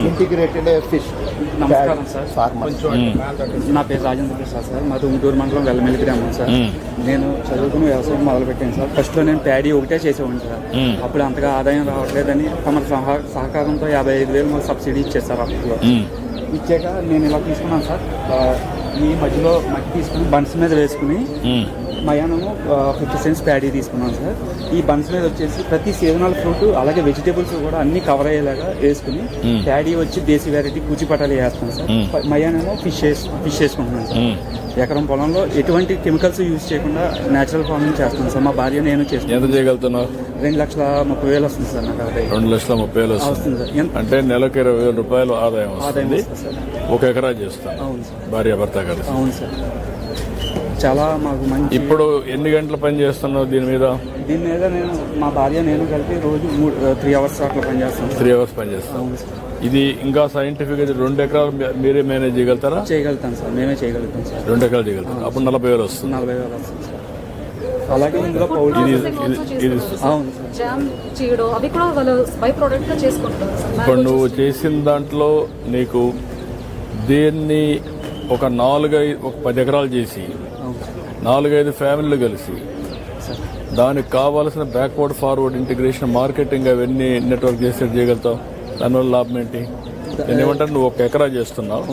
Integrated fish. నమస్కారం sir. నా పేరు రాజేంద్ర ప్రసాద్ సార్. మాది ఉంటూరు మండలం వెల్లమెల్లి గ్రామం సార్. నేను చదువుకుని వ్యవసాయం మొదలుపెట్టాను సార్. ఫస్ట్లో నేను ప్యాడీ ఒకటే చేసేవాడిని సార్. అప్పుడు అంతగా ఆదాయం రావట్లేదని తమ సహకారంతో 55,000 మాకు సబ్సిడీ ఇచ్చేసారు. అప్పట్లో ఇచ్చాక నేను ఇలా తీసుకున్నాను సార్. ఈ మధ్యలో మట్టి తీసుకుని బన్స్ మీద వేసుకుని మయానము 50 సెంట్స్ ప్యాడీ తీసుకున్నాను సార్. ఈ బన్స్ మీద వచ్చేసి ప్రతి సీజనల్ ఫ్రూట్ అలాగే వెజిటేబుల్స్ కూడా అన్ని కవర్ అయ్యేలాగా వేసుకుని ప్యాడీ వచ్చి దేశీ వెరైటీ కూచిపటాలు వేస్తాను సార్. మయానేమో ఫిష్ వేసుకుంటున్నాను సార్. ఎకరం పొలంలో ఎటువంటి కెమికల్స్ యూజ్ చేయకుండా నేచురల్ ఫార్మింగ్ చేస్తున్నాను సార్. మా భార్య నేను చేస్తున్నాను. ఎంత చేయగలుగుతున్నావు? 2,30,000 వస్తుంది సార్ నాకు ఆదాయం. 2,30,000 వస్తుంది సార్. అంటే నెలకు 20,000 రూపాయలు ఆదాయం వస్తుంది సార్. 1 ఎకరా చేస్తాను. అవును సార్. భార్య భర్త కలిసి. అవును సార్. చాలా మాకు మంచి. ఇప్పుడు ఎన్ని గంటలు పని చేస్తున్నావు దీని మీద? నేను మా భార్య నేను కలిపి రోజు 3 అవర్స్ అట్లా పని చేస్తాను. 3 అవర్స్ పని చేస్తాను. ఇది ఇంకా సైంటిఫిక్ అయితే 2 ఎకరాలు మీరే మేనేజ్ చేయగలుగుతారా? చేయగలుగుతాం సార్. మేమే చేయగలుగుతాం సార్. 2 ఎకరాలు చేయగలుగుతాం. అప్పుడు 40,000 వస్తుంది. 40,000 వస్తుంది సార్. అలాగే ఇందులో ఇప్పుడు నువ్వు చేసిన దాంట్లో నీకు దీన్ని ఒక 10 ఎకరాలు చేసి 4-5 ఫ్యామిలీలు కలిసి దానికి కావాల్సిన బ్యాక్వర్డ్ ఫార్వర్డ్ ఇంటిగ్రేషన్ మార్కెటింగ్ అవన్నీ నెట్వర్క్ చేసి చేయగలుగుతావు. దానివల్ల లాభం ఏంటి? నేను ఏమంటాను, నువ్వు 1 ఎకరా చేస్తున్నావు,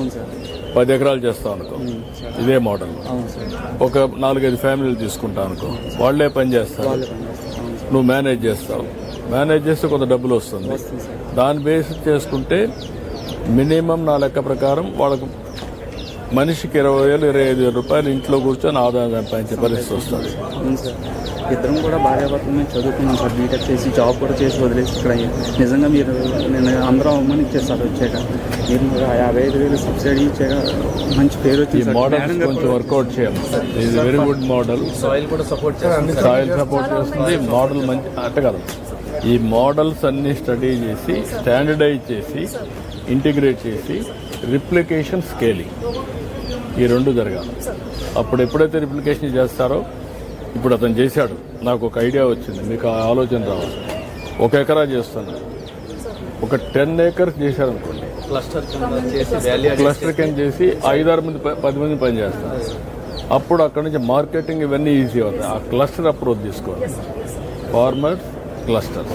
10 ఎకరాలు చేస్తావు అనుకో, ఇదే మోడల్. ఒక 4-5 ఫ్యామిలీలు తీసుకుంటావు అనుకో, వాళ్లే పని చేస్తారు, నువ్వు మేనేజ్ చేస్తావు. మేనేజ్ చేస్తే కొంత డబ్బులు వస్తుంది. దాని బేస్ చేసుకుంటే మినిమం నా లెక్క ప్రకారం వాళ్ళకు మనిషికి 20,000-25,000 రూపాయలు ఇంట్లో కూర్చొని ఆదాయం సంపాదించే పరిస్థితి వస్తుంది. ఇద్దరం కూడా భార్యాభర్తలు మేము చదువుకున్నాం సార్. బీటెక్ చేసి జాబ్ కూడా చేసి వదిలేసి ఇక్కడ నిజంగా నేను అందరం అమ్మని ఇచ్చేస్తారు. వచ్చాక మీరు 55,000 సబ్సిడీ ఇచ్చాక మంచి పేరు వచ్చింది. మోడల్ కొంచెం వర్కౌట్ చేయాలి. ఇది వెరీ గుడ్ మోడల్. సాయిల్ కూడా సపోర్ట్ చేస్తుంది. సాయిల్ సపోర్ట్ చేస్తుంది. మోడల్ మంచి అట్ట కదా. ఈ మోడల్స్ అన్ని స్టడీ చేసి స్టాండర్డైజ్ చేసి ఇంటిగ్రేట్ చేసి రిప్లికేషన్ స్కేలింగ్ ఈ 2 జరగాలి. అప్పుడు ఎప్పుడైతే రిప్లికేషన్ చేస్తారో, ఇప్పుడు అతను చేశాడు, నాకు ఒక ఐడియా వచ్చింది, మీకు ఆ ఆలోచన రావాలి. 1 ఎకరా చేస్తున్నా, ఒక 10 ఏకర్స్ చేశారనుకోండి, క్లస్టర్ కింద చేసి 5-6 మంది 10 మంది పని చేస్తారు. అప్పుడు అక్కడ నుంచి మార్కెటింగ్ ఇవన్నీ ఈజీ అవుతాయి. ఆ క్లస్టర్ అప్రోచ్ తీసుకోవాలి. Farmers cluster.